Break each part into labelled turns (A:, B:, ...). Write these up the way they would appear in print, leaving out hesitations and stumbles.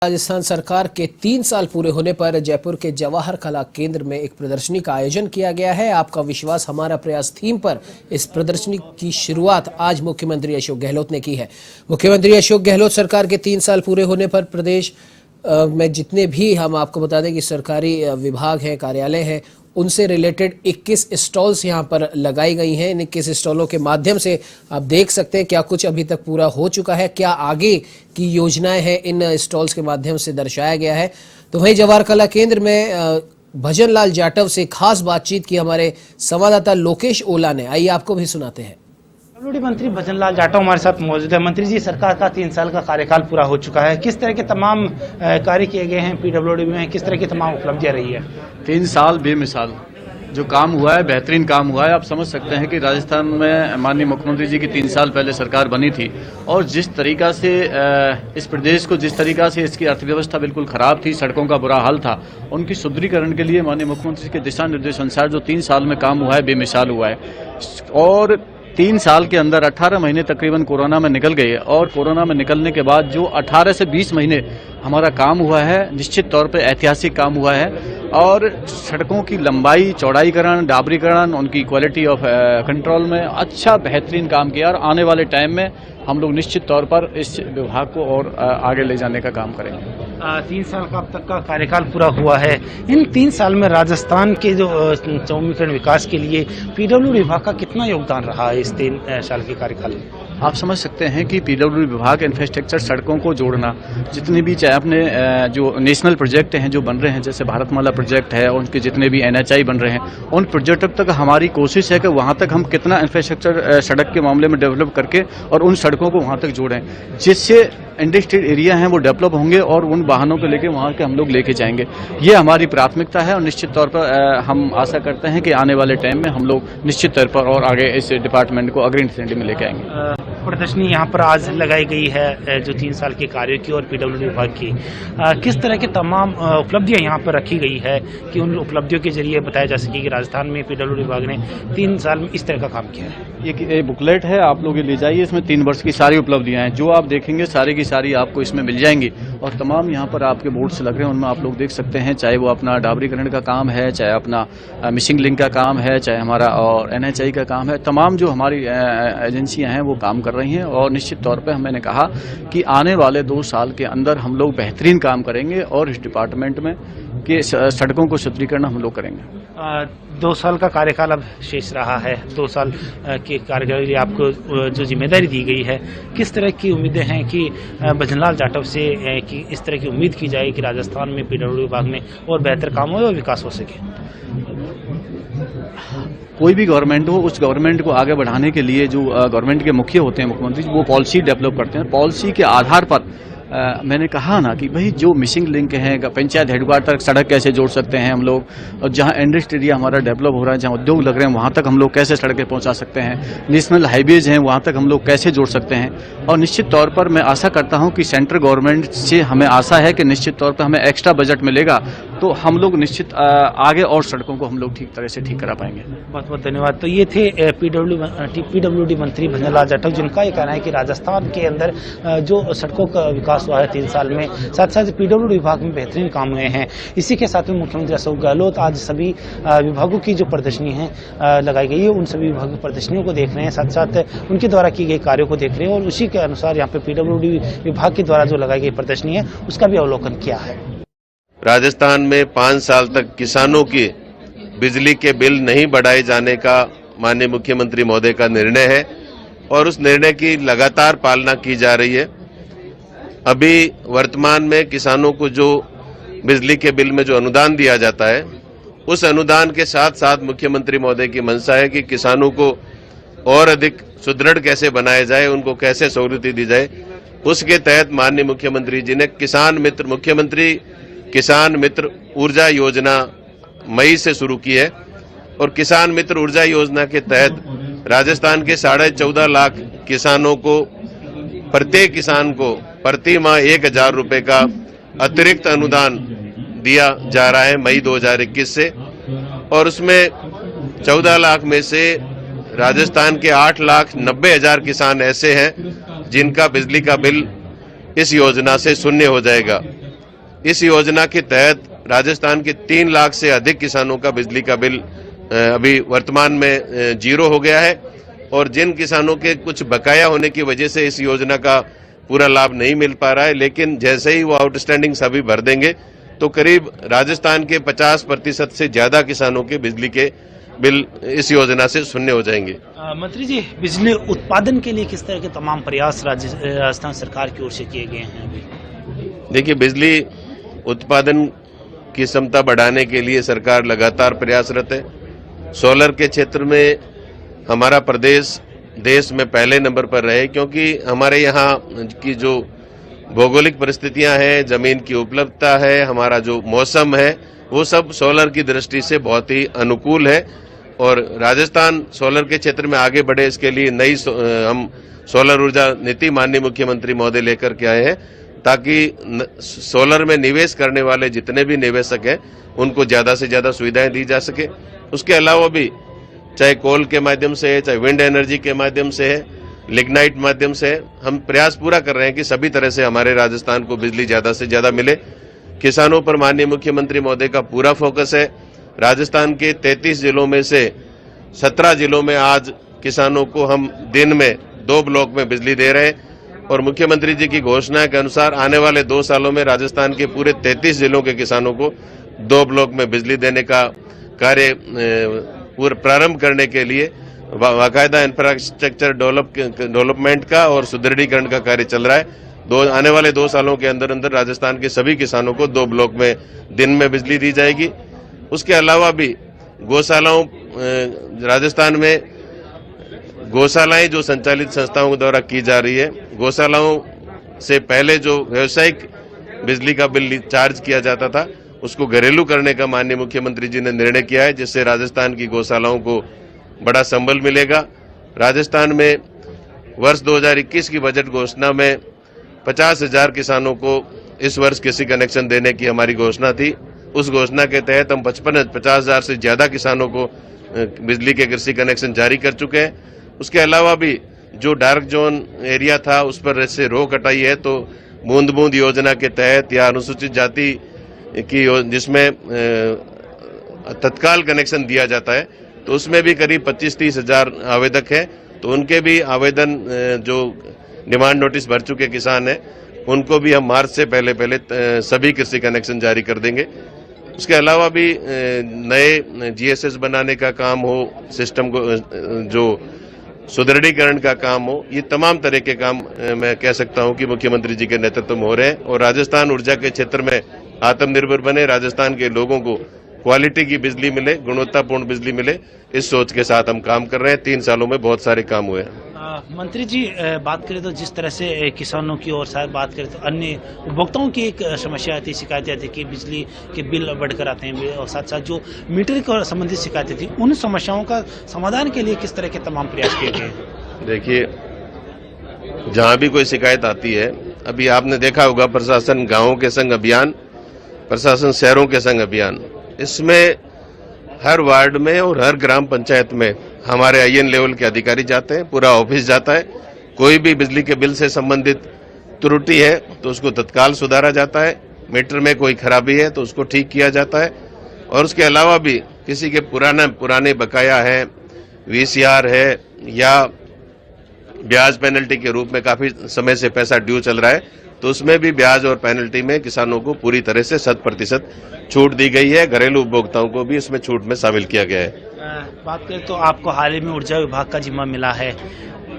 A: राजस्थान सरकार के 3 साल पूरे होने पर जयपुर के जवाहर कला केंद्र में एक प्रदर्शनी का आयोजन किया गया है। आपका विश्वास हमारा प्रयास थीम पर इस प्रदर्शनी की शुरुआत आज मुख्यमंत्री अशोक गहलोत ने की है। मुख्यमंत्री अशोक गहलोत सरकार के 3 साल पूरे होने पर प्रदेश में जितने भी, हम आपको बता दें कि सरकारी विभाग हैं, कार्यालय हैं, उनसे रिलेटेड 21 स्टॉल्स यहां पर लगाई गई हैं। इन 21 स्टॉलों के माध्यम से आप देख सकते हैं क्या कुछ अभी तक पूरा हो चुका है, क्या आगे की योजनाएं हैं, इन स्टॉल्स के माध्यम से दर्शाया गया है। तो वहीं जवाहर कला केंद्र में भजन लाल जाटव से खास बातचीत की हमारे संवाददाता लोकेश ओला ने। आइए आपको भी सुनाते हैं।
B: पीडब्ल्यूडी मंत्री भजन लाल जाटव हमारे साथ मौजूद है। मंत्री जी, सरकार का 3 साल का कार्यकाल पूरा हो चुका है, किस तरह के तमाम कार्य किए गए हैं पीडब्ल्यूडी में, किस तरह की तमाम उपलब्धियां रही है?
C: 3 साल बेमिसाल जो काम हुआ है, बेहतरीन काम हुआ है। आप समझ सकते हैं कि राजस्थान में माननीय मुख्यमंत्री जी की 3 साल पहले सरकार बनी थी और जिस तरीका से इस प्रदेश को, जिस तरीका से इसकी अर्थव्यवस्था बिल्कुल खराब थी, सड़कों का बुरा हाल था, उनकी सुदृढ़ीकरण के लिए माननीय मुख्यमंत्री के दिशा निर्देश अनुसार जो 3 साल में काम हुआ है, बेमिसाल हुआ है। और 3 साल के अंदर 18 महीने तकरीबन कोरोना में निकल गए और कोरोना में निकलने के बाद जो 18 से 20 महीने हमारा काम हुआ है, निश्चित तौर पे ऐतिहासिक काम हुआ है। और सड़कों की लंबाई, चौड़ाईकरण, डाबरीकरण, उनकी क्वालिटी ऑफ कंट्रोल में अच्छा बेहतरीन काम किया और आने वाले टाइम में हम लोग निश्चित तौर पर इस विभाग को और आगे ले जाने का काम करेंगे।
B: 3 साल का अब तक का कार्यकाल पूरा हुआ है। इन 3 साल में राजस्थान के जो चौमुखीकरण विकास के लिए पीडब्ल्यूडी विभाग का कितना योगदान रहा है इस 3 साल के कार्यकाल में?
C: आप समझ सकते हैं कि पीडब्ल्यूडी विभाग इंफ्रास्ट्रक्चर, सड़कों को जोड़ना, जितने भी चाहे अपने जो नेशनल प्रोजेक्ट हैं जो बन रहे हैं, जैसे भारतमाला प्रोजेक्ट है, उनके जितने भी NHI बन रहे हैं, उन प्रोजेक्ट तक हमारी कोशिश है कि वहां तक हम कितना इंफ्रास्ट्रक्चर सड़क के मामले में डेवलप करके और उन सड़कों को वहां तक जोड़ें, जिससे इंडस्ट्रियल एरिया हैं वो डेवलप होंगे और उन वाहनों को लेके वहां के हम लोग लेके जाएंगे। ये हमारी प्राथमिकता है और निश्चित तौर पर हम आशा करते हैं कि आने वाले टाइम में हम लोग निश्चित तौर पर और आगे इस डिपार्टमेंट को अग्रणी श्रेणी में लेके आएंगे।
B: प्रदर्शनी यहाँ पर आज लगाई गई है जो 3 साल के कार्यों की और पीडब्ल्यूडी विभाग की, किस तरह के तमाम उपलब्धियां यहाँ पर रखी गई है कि उन उपलब्धियों के जरिए बताया जा सके कि राजस्थान में पीडब्ल्यूडी विभाग ने 3 साल में इस तरह का काम किया है?
C: ये बुकलेट है, आप लोग ये ले जाइए, इसमें 3 वर्ष की सारी उपलब्धियां हैं, जो आप देखेंगे सारी की सारी आपको इसमें मिल जाएंगी। और तमाम यहाँ पर आपके बोर्ड्स लग रहे हैं, उनमें आप लोग देख सकते हैं, चाहे वो अपना डाबरीकरण का काम है, चाहे अपना मिसिंग लिंक का काम है, चाहे हमारा और NHI का काम है, तमाम जो हमारी एजेंसियां हैं वो काम कर रही हैं। और निश्चित तौर पे मैंने कहा कि आने वाले 2 साल के अंदर हम लोग बेहतरीन काम करेंगे और इस डिपार्टमेंट में कि सड़कों को सुदृढ़ीकरण हम लोग करेंगे।
B: 2 साल का कार्यकाल अब शेष रहा है। 2 साल के कार्यकाल के लिए आपको जो जिम्मेदारी दी गई है, किस तरह की उम्मीदें हैं कि भजन लाल जाटव से कि इस तरह की उम्मीद की जाए कि राजस्थान में पीडब्ल्यूडी विभाग में और बेहतर काम हो और विकास हो सके?
C: कोई भी गवर्नमेंट हो, उस गवर्नमेंट को आगे बढ़ाने के लिए जो गवर्नमेंट के मुखिया होते हैं, मुख्यमंत्री, वो पॉलिसी डेवलप करते हैं। पॉलिसी के आधार पर मैंने कहा ना कि भाई जो मिसिंग लिंक है, पंचायत हेडक्वार्टर तक सड़क कैसे जोड़ सकते हैं हम लोग, और जहां इंडस्ट्री एरिया हमारा डेवलप हो रहा है, जहां उद्योग लग रहे हैं, वहां तक हम लोग कैसे सड़कें पहुंचा सकते हैं, नेशनल हाईवेज हैं वहां तक हम लोग कैसे जोड़ सकते हैं। और निश्चित तौर पर मैं आशा करता हूं कि सेंट्रल गवर्नमेंट से हमें आशा है कि निश्चित तौर पर हमें एक्स्ट्रा बजट मिलेगा तो हम लोग निश्चित आगे और सड़कों को हम लोग ठीक तरह से ठीक करा पाएंगे।
B: बहुत बहुत धन्यवाद। तो ये थे पीडब्ल्यूडी मंत्री भजन लाल जाटव, जिनका ये कहना है कि राजस्थान के अंदर जो सड़कों का विकास हुआ है 3 साल में, साथ साथ पीडब्ल्यूडी विभाग में बेहतरीन काम हुए हैं। इसी के साथ में मुख्यमंत्री अशोक गहलोत आज सभी विभागों की जो प्रदर्शनी है लगाई गई है, उन सभी विभागों की प्रदर्शनियों को देख रहे हैं, साथ साथ उनके द्वारा की गई कार्यों को देख रहे हैं और उसी के अनुसार यहाँ पे पीडब्ल्यूडी विभाग के द्वारा जो लगाई गई प्रदर्शनी है उसका भी अवलोकन किया है।
D: राजस्थान में 5 साल तक किसानों की बिजली के बिल नहीं बढ़ाए जाने का माननीय मुख्यमंत्री महोदय का निर्णय है और उस निर्णय की लगातार पालना की जा रही है। अभी वर्तमान में किसानों को जो बिजली के बिल में जो अनुदान दिया जाता है, उस अनुदान के साथ साथ मुख्यमंत्री महोदय की मंशा है कि किसानों को और अधिक सुदृढ़ कैसे बनाया जाए, उनको कैसे सहूलियत दी जाए। उसके तहत माननीय मुख्यमंत्री जी ने मुख्यमंत्री किसान मित्र ऊर्जा योजना मई से शुरू की है और किसान मित्र ऊर्जा योजना के तहत राजस्थान के 14.5 लाख किसानों को, प्रत्येक किसान को प्रति माह 1,000 रुपए का अतिरिक्त अनुदान दिया जा रहा है मई 2021 से। और उसमें 14 लाख में से राजस्थान के 8,90,000 किसान ऐसे हैं जिनका बिजली का बिल इस योजना से शून्य हो जाएगा। इस योजना के तहत राजस्थान के 3 लाख से अधिक किसानों का बिजली का बिल अभी वर्तमान में जीरो हो गया है, और जिन किसानों के कुछ बकाया होने की वजह से इस योजना का पूरा लाभ नहीं मिल पा रहा है, लेकिन जैसे ही वो आउटस्टैंडिंग सभी भर देंगे तो करीब राजस्थान के 50% से ज्यादा किसानों के बिजली के बिल इस योजना से शून्य हो जाएंगे।
B: मंत्री जी, बिजली उत्पादन के लिए किस तरह के तमाम प्रयास राजस्थान सरकार की ओर से किए गए हैं अभी?
D: देखिए, बिजली उत्पादन की क्षमता बढ़ाने के लिए सरकार लगातार प्रयासरत है। सोलर के क्षेत्र में हमारा प्रदेश देश में पहले नंबर पर रहे, क्योंकि हमारे यहाँ की जो भौगोलिक परिस्थितियां हैं, जमीन की उपलब्धता है, हमारा जो मौसम है, वो सब सोलर की दृष्टि से बहुत ही अनुकूल है। और राजस्थान सोलर के क्षेत्र में आगे बढ़े, इसके लिए नई हम सोलर ऊर्जा नीति माननीय मुख्यमंत्री महोदय लेकर के आए हैं, ताकि सोलर में निवेश करने वाले जितने भी निवेशक हैं उनको ज्यादा से ज्यादा सुविधाएं दी जा सके। उसके अलावा भी चाहे कोल के माध्यम से है, चाहे विंड एनर्जी के माध्यम से है, लिग्नाइट माध्यम से है, हम प्रयास पूरा कर रहे हैं कि सभी तरह से हमारे राजस्थान को बिजली ज्यादा से ज्यादा मिले। किसानों पर माननीय मुख्यमंत्री महोदय का पूरा फोकस है। राजस्थान के 33 जिलों में से 17 जिलों में आज किसानों को हम दिन में 2 ब्लॉक में बिजली दे रहे हैं, और मुख्यमंत्री जी की घोषणा के अनुसार आने वाले 2 सालों में राजस्थान के पूरे 33 जिलों के किसानों को 2 ब्लॉक में बिजली देने का कार्य प्रारंभ करने के लिए बाकायदा इंफ्रास्ट्रक्चर डेवलपमेंट का और सुदृढ़ीकरण का कार्य चल रहा है। आने वाले 2 सालों के अंदर अंदर राजस्थान के सभी किसानों को 2 ब्लॉक में दिन में बिजली दी जाएगी। उसके अलावा भी गौशालाओं, राजस्थान में गौशालाएं जो संचालित संस्थाओं के द्वारा की जा रही है, गौशालाओं से पहले जो व्यावसायिक बिजली का बिल चार्ज किया जाता था उसको घरेलू करने का माननीय मुख्यमंत्री जी ने निर्णय किया है, जिससे राजस्थान की गौशालाओं को बड़ा संबल मिलेगा। राजस्थान में वर्ष 2021 की बजट घोषणा में 50,000 किसानों को इस वर्ष कृषि कनेक्शन देने की हमारी घोषणा थी। उस घोषणा के तहत हम 50,000 से ज्यादा किसानों को बिजली के कृषि कनेक्शन जारी कर चुके हैं। उसके अलावा भी जो डार्क जोन एरिया था उस पर से रोक हटाई है, तो बूंद बूंद योजना के तहत या अनुसूचित जाति की जिसमें तत्काल कनेक्शन दिया जाता है, तो उसमें भी करीब 25-30 हजार आवेदक हैं। तो उनके भी आवेदन जो डिमांड नोटिस भर चुके किसान हैं उनको भी हम मार्च से पहले सभी कृषि कनेक्शन जारी कर देंगे। उसके अलावा भी नए जीएसएस बनाने का काम हो, सिस्टम को जो सुदृढ़ीकरण का काम हो, ये तमाम तरह के काम मैं कह सकता हूं कि मुख्यमंत्री जी के नेतृत्व में हो रहे हैं। और राजस्थान ऊर्जा के क्षेत्र में आत्मनिर्भर बने, राजस्थान के लोगों को क्वालिटी की बिजली मिले, गुणवत्तापूर्ण बिजली मिले, इस सोच के साथ हम काम कर रहे हैं। 3 सालों में बहुत सारे काम हुए हैं।
B: मंत्री जी, बात करें तो जिस तरह से किसानों की और शायद बात करें तो अन्य उपभोक्ताओं की एक समस्या आती, शिकायतें आती कि बिजली के बिल बढ़कर आते हैं, और साथ साथ जो मीटरिंग और संबंधित शिकायतें थी, उन समस्याओं का समाधान के लिए किस तरह के तमाम प्रयास किए गए?
D: देखिए, जहां भी कोई शिकायत आती है, अभी आपने देखा होगा प्रशासन गाँवों के संग अभियान, प्रशासन शहरों के संग अभियान, इसमें हर वार्ड में और हर ग्राम पंचायत में हमारे आईएन लेवल के अधिकारी जाते हैं, पूरा ऑफिस जाता है। कोई भी बिजली के बिल से संबंधित त्रुटि है तो उसको तत्काल सुधारा जाता है, मीटर में कोई खराबी है तो उसको ठीक किया जाता है। और उसके अलावा भी किसी के पुराने बकाया है, वीसीआर है, या ब्याज पेनल्टी के रूप में काफी समय से पैसा ड्यू चल रहा है, तो उसमें भी ब्याज और पेनल्टी में किसानों को पूरी तरह से 100% छूट दी गई है। घरेलू उपभोक्ताओं को भी इसमें छूट में शामिल किया गया है।
B: बात करें तो आपको हाल ही में ऊर्जा विभाग का जिम्मा मिला है,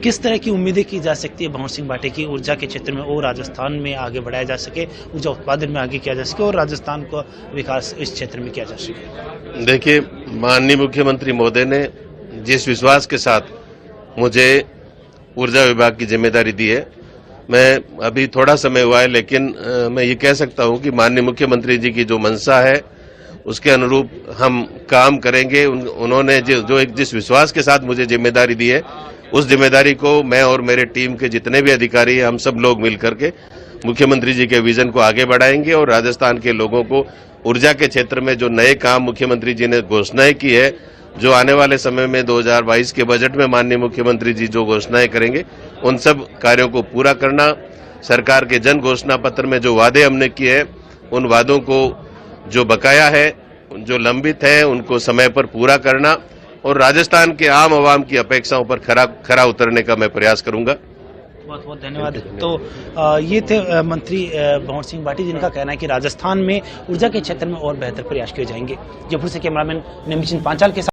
B: किस तरह की उम्मीदें की जा सकती है भंवर सिंह भाटी की ऊर्जा के क्षेत्र में और राजस्थान में आगे बढ़ाया जा सके, ऊर्जा उत्पादन में आगे किया जा सके और राजस्थान को विकास इस क्षेत्र में किया जा सके?
D: देखिए, माननीय मुख्यमंत्री महोदय ने जिस विश्वास के साथ मुझे ऊर्जा विभाग की जिम्मेदारी दी है, मैं अभी थोड़ा समय हुआ है, लेकिन मैं ये कह सकता हूं कि माननीय मुख्यमंत्री जी की जो मंशा है उसके अनुरूप हम काम करेंगे। उन्होंने जिस विश्वास के साथ मुझे जिम्मेदारी दी है, उस जिम्मेदारी को मैं और मेरे टीम के जितने भी अधिकारी हैं, हम सब लोग मिलकर के मुख्यमंत्री जी के विजन को आगे बढ़ाएंगे और राजस्थान के लोगों को ऊर्जा के क्षेत्र में जो नए काम मुख्यमंत्री जी ने घोषणाएं की है, जो आने वाले समय में 2022 के बजट में माननीय मुख्यमंत्री जी जो घोषणाएं करेंगे, उन सब कार्यों को पूरा करना। सरकार के जन घोषणा पत्र में जो वादे हमने किए हैं उन वादों को जो बकाया है, जो लंबित है, उनको समय पर पूरा करना और राजस्थान के आम आवाम की अपेक्षाओं पर खरा उतरने का मैं प्रयास करूंगा।
B: बहुत बहुत धन्यवाद। तो ये थे मंत्री भंवर सिंह भाटी, जिनका कहना है कि राजस्थान में ऊर्जा के क्षेत्र में और बेहतर प्रयास किए जाएंगे। जयपुर से कैमरामैन निमिषन पांचाल के साथ